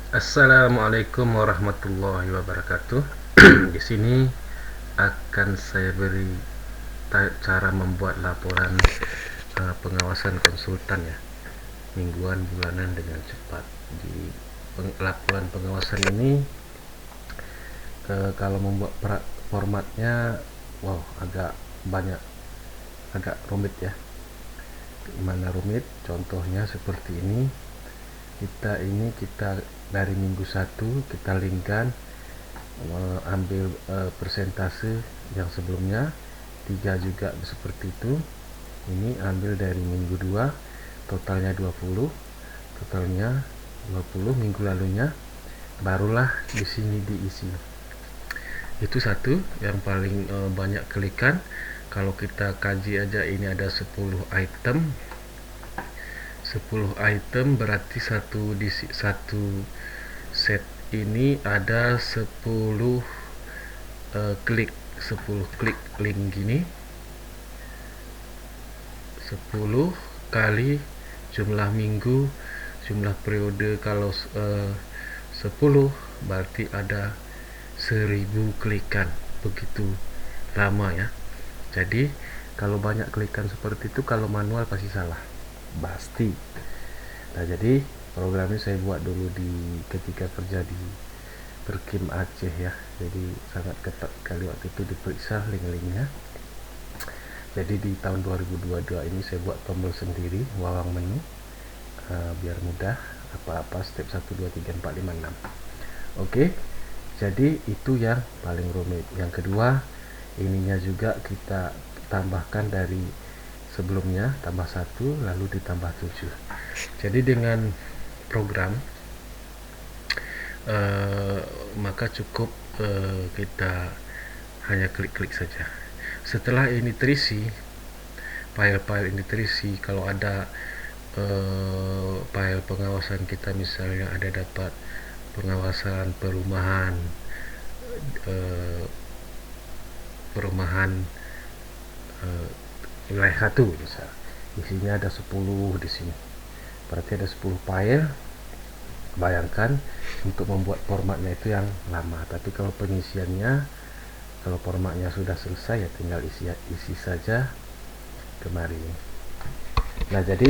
Assalamualaikum warahmatullahi wabarakatuh. Di sini akan saya beri cara membuat laporan pengawasan konsultan ya, mingguan, bulanan dengan cepat. Di laporan pengawasan ini kalau membuat formatnya, wow, agak banyak, agak rumit ya. Mana rumit? Contohnya seperti ini. Kita dari minggu 1 kita linkkan, ambil persentase yang sebelumnya 3 juga seperti itu. Ini ambil dari minggu 2, totalnya 20, totalnya 20 minggu lalunya, barulah di sini diisi. Itu satu yang paling banyak klikan. Kalau kita kaji aja, ini ada 10 item. 10 item berarti satu set ini ada 10 klik, 10 klik link gini. 10 kali jumlah minggu, jumlah periode. Kalau 10 berarti ada 1000 klikan. Begitu lama ya. Jadi kalau banyak klikan seperti itu, kalau manual pasti salah, pasti. Nah, jadi program ini saya buat dulu ketika kerja di Perkim Aceh ya. Jadi sangat ketat sekali waktu itu diperiksa link-linknya. Jadi di tahun 2022 ini saya buat tombol sendiri, wawang menu, biar mudah apa-apa step 1, 2, 3, 4, 5, 6. Oke, jadi itu yang paling rumit. Yang kedua, ininya juga kita tambahkan dari sebelumnya, tambah 1 lalu ditambah 7. Jadi dengan program maka cukup kita hanya klik-klik saja. Setelah ini terisi, file-file ini terisi, kalau ada file pengawasan kita, misalnya ada dapat pengawasan perumahan, wilayah 1 misal, isinya ada 10 di sini, berarti ada 10 file. Bayangkan untuk membuat formatnya itu yang lama, tapi kalau pengisiannya, kalau formatnya sudah selesai ya tinggal isi saja kemari. Nah, jadi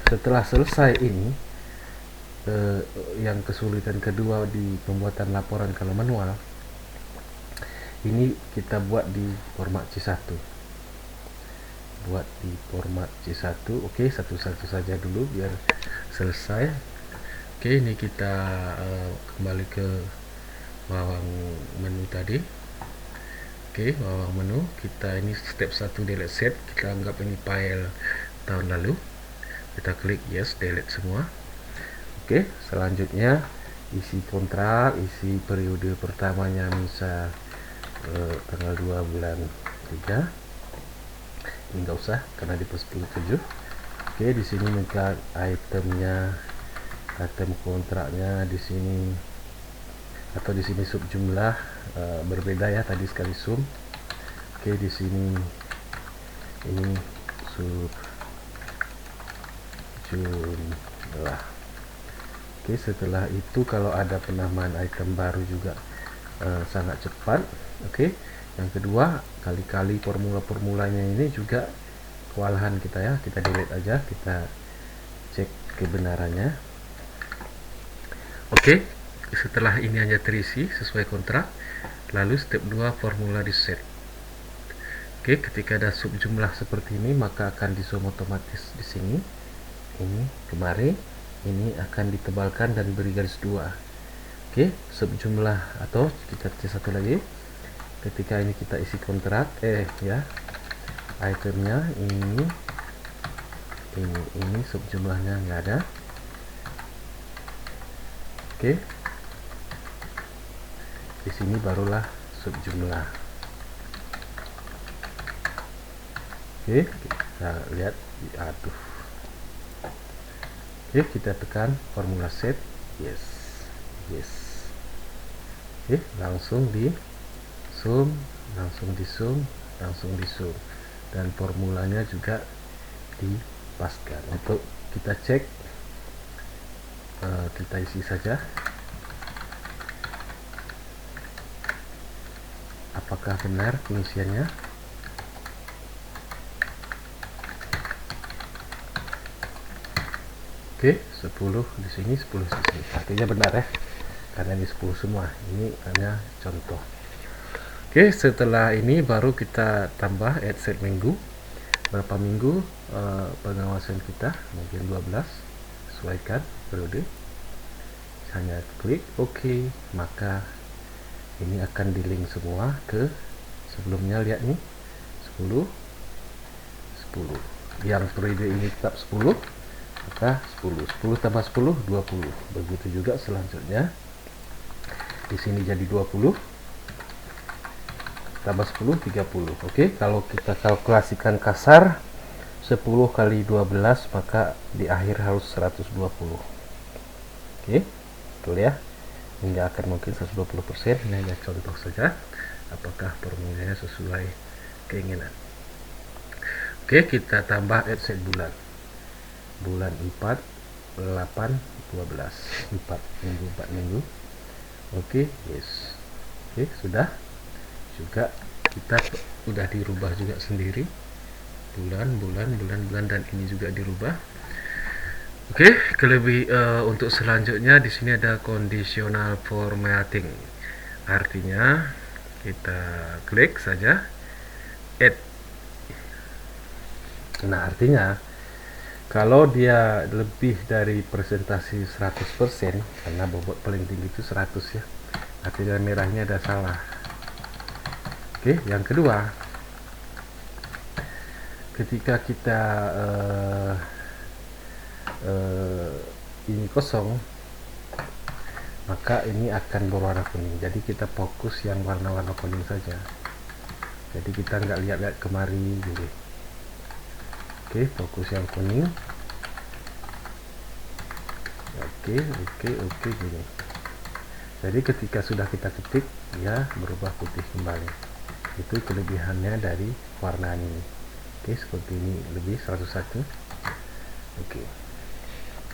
setelah selesai ini, yang kesulitan kedua di pembuatan laporan kalau manual ini, kita buat di format C1. Buat di format C1. Oke, satu-satu saja dulu biar selesai. Oke, ini kita kembali ke bawang menu tadi. Oke, bawang menu kita ini step 1 delete set. Kita anggap ini file tahun lalu. Kita klik yes, delete semua. Oke, selanjutnya isi kontrak, isi periode pertamanya, misal tanggal 2 bulan 3. Ini enggak usah karena di pos 7. Oke, di sini minta itemnya, item kontraknya di sini, atau di sini sub jumlah, berbeda ya, tadi sekali sum. Oke, di sini ini sub jumlah. Oke, setelah itu kalau ada penambahan item baru juga sangat cepat. Oke, yang kedua, kali-kali formula-formulanya ini juga kewalahan kita ya, kita delete aja, kita cek kebenarannya. Oke, setelah ini hanya terisi sesuai kontrak, lalu step 2 formula di set. Oke, ketika ada sub jumlah seperti ini, maka akan disum otomatis di sini. Ini kemarin ini akan ditebalkan dan beri garis 2. Oke, sub jumlah, atau kita cek satu lagi. Ketika ini kita isi kontrak, ya, itemnya ini sub jumlahnya nggak ada. Oke, di sini barulah sub jumlah. Oke, kita lihat, aduh. Oke, kita tekan formula set, yes. Oke, langsung di zoom, langsung di zoom, dan formulanya juga dipaskan. Untuk kita cek, kita isi saja apakah benar pengisiannya. Oke, 10 di sini, 10 di sini. Artinya benar ya, karena ini 10 semua. Ini hanya contoh. Oke, setelah ini baru kita tambah add set minggu. Berapa minggu pengawasan kita? Mungkin 12. Sesuaikan periode. Hanya klik OK, maka ini akan di-link semua ke sebelumnya. Lihat nih, 10 10. Yang periode ini tetap 10, maka 10 tambah 10 20. Begitu juga selanjutnya. Di sini jadi 20 tambah 10 30. Oke, kalau kita kalkulasikan kasar 10 kali 12, maka di akhir harus 120. Oke, betul ya. Hingga akan mungkin 120%. Ini hanya contoh saja, apakah formulanya sesuai keinginan. Oke, kita tambah add set bulan. Bulan 4 8 12, 4 minggu 4 minggu. Oke, yes. Oke, sudah. Juga kita udah dirubah juga sendiri, bulan dan ini juga dirubah. Oke, untuk selanjutnya di sini ada conditional formatting. Artinya kita klik saja add. Nah, artinya kalau dia lebih dari presentasi 100%, karena bobot paling tinggi itu 100 ya, artinya merahnya ada salah. Oke, yang kedua, ketika kita ini kosong, maka ini akan berwarna kuning. Jadi kita fokus yang warna-warna kuning saja. Jadi kita nggak lihat-lihat kemari gitu. Oke, fokus yang kuning. Oke gini. Jadi ketika sudah kita ketik, dia berubah putih kembali. Itu kelebihannya dari warna ini. Oke, seperti ini, lebih 101. Oke,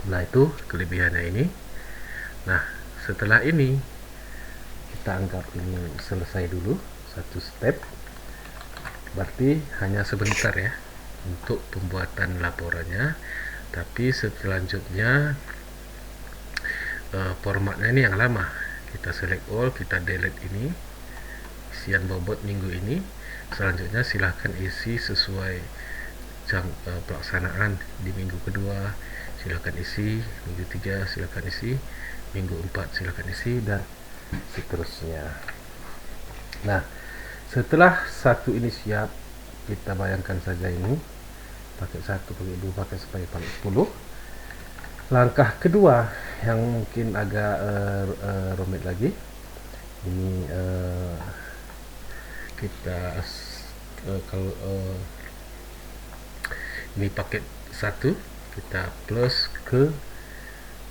nah itu kelebihannya ini. Nah, setelah ini kita anggap ini selesai dulu, satu step. Berarti hanya sebentar ya untuk pembuatan laporannya, tapi selanjutnya formatnya ini yang lama. Kita select all, kita delete ini isian bobot minggu ini. Selanjutnya silahkan isi sesuai pelaksanaan. Di minggu kedua silahkan isi, minggu 3 silahkan isi, minggu 4 silahkan isi, dan seterusnya. Nah, setelah satu ini siap, kita bayangkan saja ini pakai 1, pakai 2, pakai sampai 10. Langkah kedua yang mungkin agak rumit lagi, ini kita kalau ini paket 1, kita plus ke,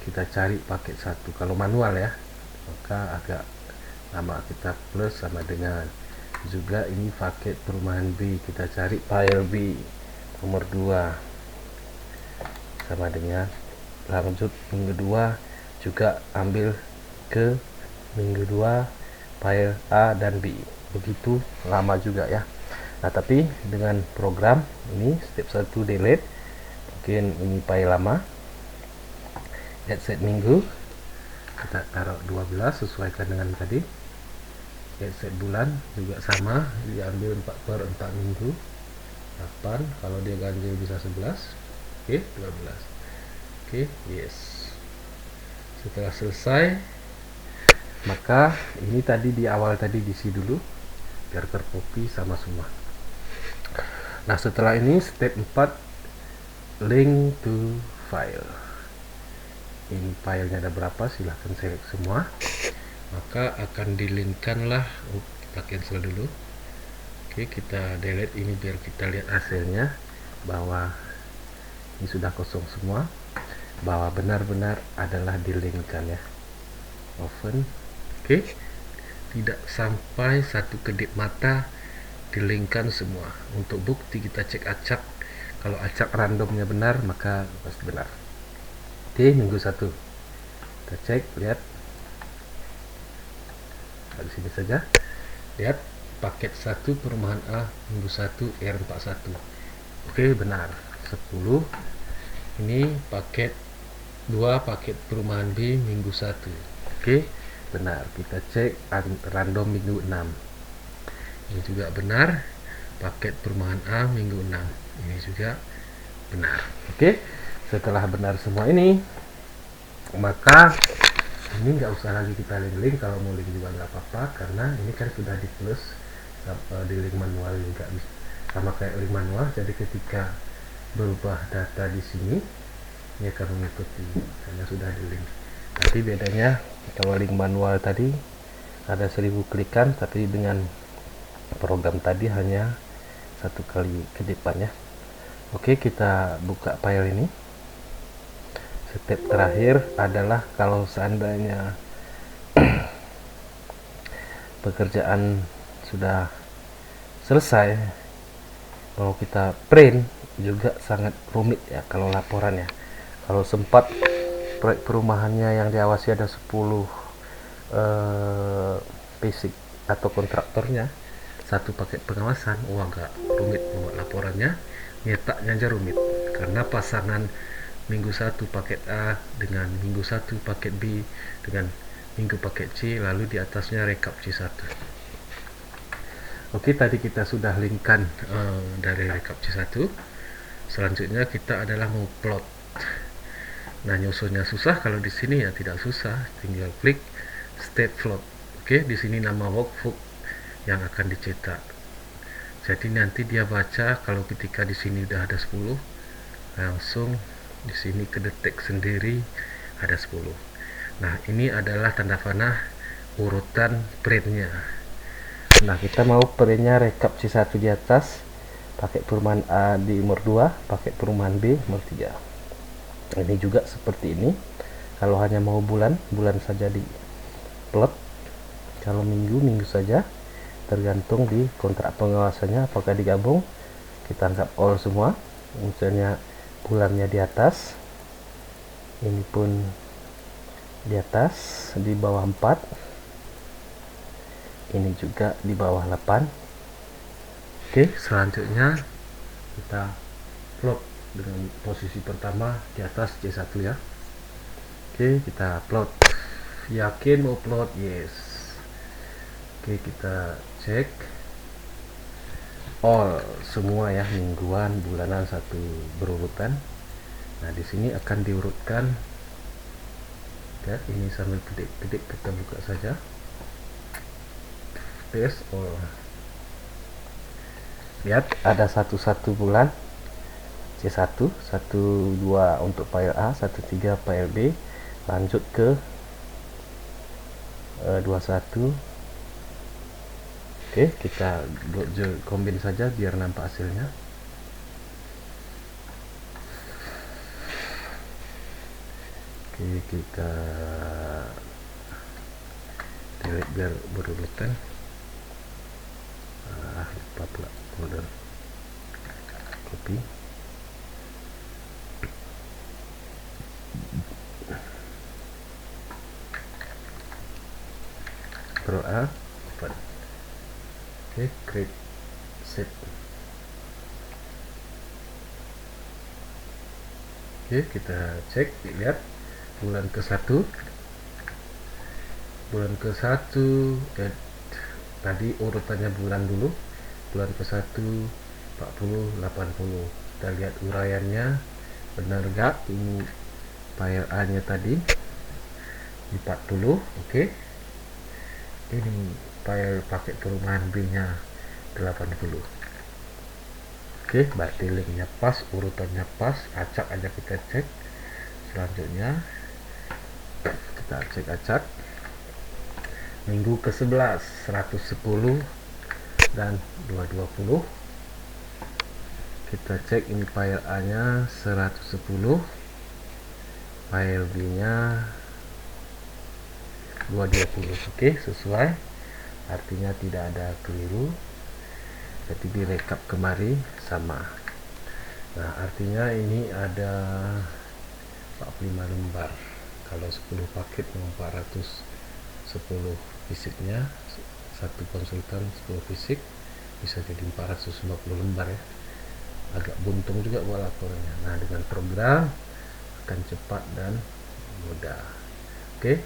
kita cari paket 1. Kalau manual ya, maka agak lama. Kita plus sama dengan juga ini paket perumahan B, kita cari file B nomor 2 sama dengan, lanjut minggu 2 juga ambil ke minggu 2 file A dan B. Begitu lama juga ya. Nah, tapi dengan program ini step 1 delete, mungkin ini file lama, add set minggu kita taruh 12 sesuaikan dengan tadi. Add set bulan juga sama, diambil 4/4 minggu 8, kalau dia ganjil bisa 11. Oke, 12. Oke, yes. Setelah selesai, maka ini tadi di awal tadi diisi dulu biar tercopy sama semua. Nah, setelah ini step 4, link to file. Ini filenya ada berapa, silahkan select semua, maka akan dilinkkanlah. Kita cancel dulu. Oke, kita delete ini biar kita lihat hasilnya bahwa ini sudah kosong semua, bahwa benar-benar adalah dilinkkan ya. Open. Oke, tidak sampai satu kedip mata dilinkkan semua. Untuk bukti kita cek acak. Kalau acak randomnya benar, maka pasti benar. Oke, minggu 1 kita cek, lihat di sini saja, lihat paket 1 perumahan A minggu 1 R41. Oke, benar. 10. Ini paket 2 paket perumahan B minggu 1. Oke, benar. Kita cek random minggu 6. Ini juga benar. Paket perumahan A minggu 6. Ini juga benar. Oke, setelah benar semua ini, maka ini nggak usah lagi kita link-link. Kalau mau link juga nggak apa-apa, karena ini kan sudah di plus di link manual juga sama kayak link manual. Jadi ketika berubah data di sini, ini akan mengikuti karena sudah di link. Tapi bedanya kalau link manual tadi ada 1000 klikan, tapi dengan program tadi hanya 1 kali kedipan ya. Oke, kita buka file ini. Step terakhir adalah kalau seandainya pekerjaan sudah selesai, mau kita print juga sangat rumit ya kalau laporan ya. Kalau sempat proyek perumahannya yang diawasi ada 10 basic atau kontraktornya, 1 paket pengawasan, agak rumit membuat laporannya. Nyetaknya aja rumit karena pasangan minggu 1 paket A dengan minggu 1 paket B dengan minggu paket C, lalu di atasnya rekap C1. Oke, tadi kita sudah linkkan dari rekap C1. Selanjutnya kita adalah mau plot. Nah, nyusunnya susah, kalau di sini ya tidak susah, tinggal klik step plot. Oke, di sini nama workbook yang akan dicetak. Jadi nanti dia baca kalau ketika di sini udah ada 10, langsung di sini kedetek sendiri ada 10. Nah, ini adalah tanda panah urutan printnya. Nah, kita mau printnya rekap C1 di atas, pakai perumahan A di nomor 2, pakai perumahan B nomor 3. Ini juga seperti ini. Kalau hanya mau bulan saja di plot. Kalau minggu saja, tergantung di kontrak pengawasannya apakah digabung. Kita anggap all semua. Misalnya bulannya di atas, ini pun di atas, di bawah 4, ini juga di bawah 8. Oke, selanjutnya kita plot dengan posisi pertama di atas C1 ya. Oke, kita plot. Yakin mau plot? Yes. Oke, kita cek all semua ya, mingguan, bulanan, satu berurutan. Nah, di sini akan diurutkan ya, ini sambil ketik-ketik, kita buka saja test all. Lihat ada 11 bulan C1, 12 untuk file A, 13 file B, lanjut ke 21. Oke, kita kombin saja biar nampak hasilnya. Oke, kita delete biar berurutan. Lupa pula folder, copy. Ctrl A, open. Oke, create set. Oke, kita cek, lihat bulan ke-1, tadi urutannya bulan dulu. Bulan ke-1 40 80. Kita lihat uraiannya benar gak. Ini file A nya tadi di 40. Oke, ini file paket perumahan B nya 80. Oke, berarti linknya pas, urutannya pas, acak aja kita cek. Selanjutnya kita cek acak minggu ke-11 110 dan 220. Kita cek ini file A nya 110, file B nya 220. Oke, sesuai, artinya tidak ada keliru. Jadi direkap kemari sama. Nah, artinya ini ada 45 lembar. Kalau 10 paket 410 visitnya, satu konsultan 10 fisik bisa jadi 450 lembar ya, agak buntung juga buat laporannya. Nah, dengan program akan cepat dan mudah. Oke,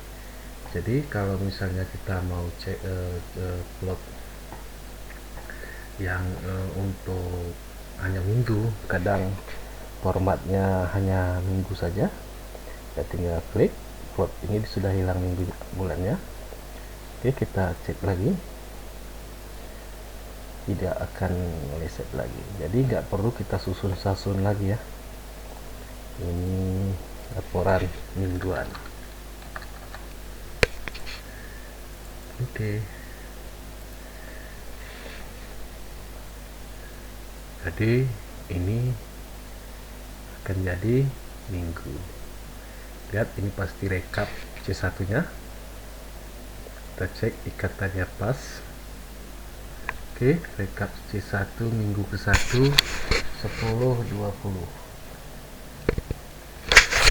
jadi kalau misalnya kita mau cek plot yang untuk hanya minggu, kadang formatnya hanya minggu saja, kita tinggal klik plot ini sudah hilang minggu bulannya. Oke, kita cek lagi, tidak akan meleset lagi, jadi nggak perlu kita susun lagi ya. Ini laporan mingguan. Oke, jadi ini akan jadi minggu. Lihat, ini pasti rekap C1 nya, kita cek ikatannya pas. Oke, rekap C1 minggu ke-1 10.20.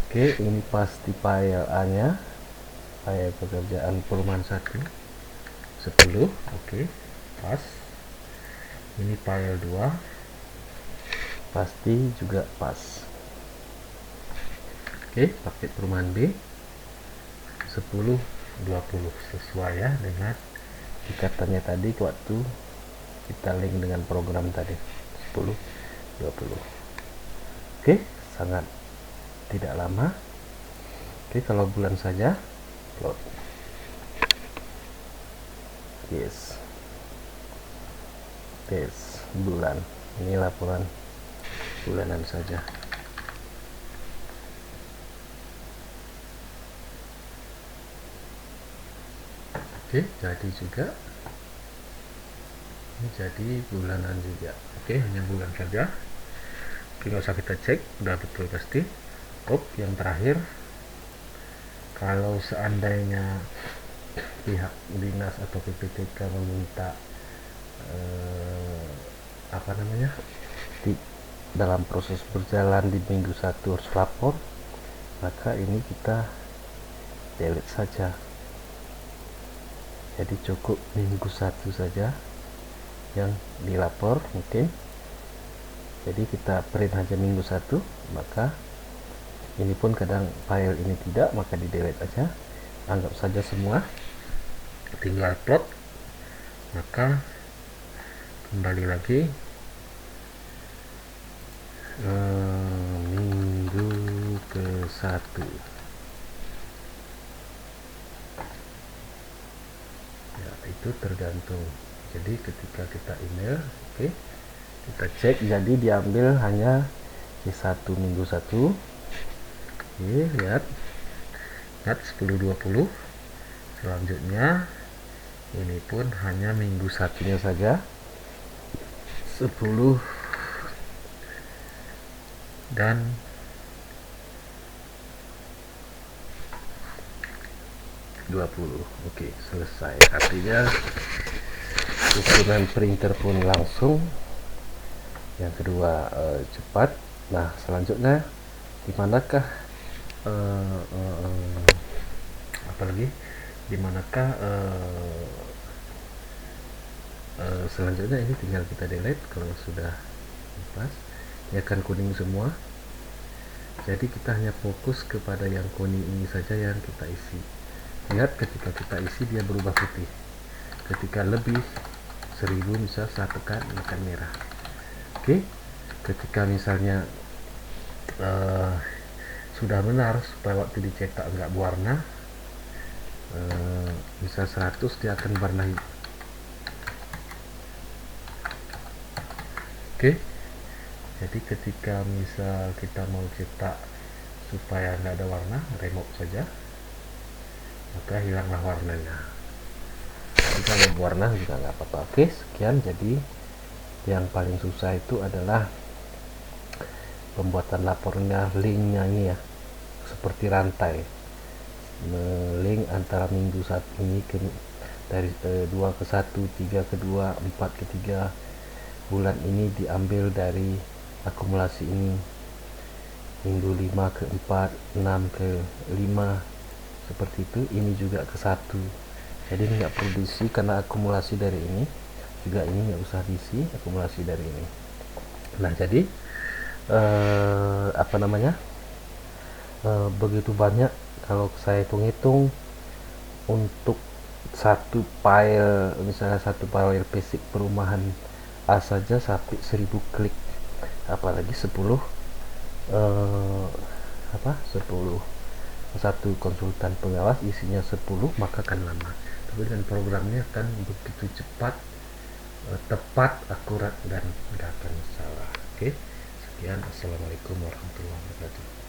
Oke, ini pasti file A nya, file pekerjaan perumahan 1 10. Oke, pas. Ini file 2 pasti juga pas. Oke, paket perumahan B 10.20 sesuai ya dengan ikatannya tadi waktu kita link dengan program tadi 10.20. Oke, sangat tidak lama. Oke, kalau bulan saja plot. Yes, bulan. Ini laporan bulanan saja. Oke, jadi juga ini jadi bulanan juga. Oke, hanya bulan saja. Oke, nggak usah kita cek, udah betul pasti. Yang terakhir, kalau seandainya pihak dinas atau PPTK meminta di dalam proses berjalan di minggu 1 harus lapor, maka ini kita delete saja. Jadi cukup minggu 1 saja yang dilapor mungkin. Jadi kita print aja minggu 1, maka ini pun kadang file ini tidak, maka di delete aja. Anggap saja semua, tinggal plot. Maka kembali lagi minggu ke-1. Ya, itu tergantung. Jadi ketika kita email, oke, kita cek, jadi diambil hanya C1 minggu 1. Oke, lihat 10.20. Selanjutnya ini pun hanya minggu 1-nya saja 10 dan 20. Oke, selesai. Artinya ukuran printer pun langsung. Yang kedua cepat. Nah, selanjutnya dimanakah selanjutnya ini tinggal kita delete. Kalau sudah pas, ini akan kuning semua. Jadi kita hanya fokus kepada yang kuning ini saja yang kita isi. Lihat, ketika kita isi dia berubah putih. Ketika lebih 1000 misal saya tekan akan merah. Oke, ketika misalnya sudah benar supaya waktu dicetak enggak berwarna, misal 100 dia akan warna hijau. Oke, jadi ketika misal kita mau cetak supaya nggak ada warna, remove saja, maka hilanglah warnanya. Jika mau warna juga nggak apa-apa. Oke, sekian. Jadi yang paling susah itu adalah pembuatan lapornya, linknya ini ya, seperti rantai, link antara minggu 1 ini dari 2 ke 1, 3 ke 2, 4 ke 3. Bulan ini diambil dari akumulasi ini, minggu 5 ke 4, 6 ke 5, seperti itu. Ini juga ke 1, Jadi ini nggak perlu diisi karena akumulasi dari ini, juga ini nggak usah diisi, akumulasi dari ini. Nah jadi apa namanya, begitu banyak kalau saya hitung-hitung untuk satu file, misalnya satu file basic perumahan A saja sampai 1000 klik, apalagi 10 apa 10 satu konsultan pengawas isinya 10, maka akan lama. Tapi dengan programnya akan begitu cepat, tepat, akurat, dan nggak akan salah. Oke, sekian. Assalamualaikum warahmatullahi wabarakatuh.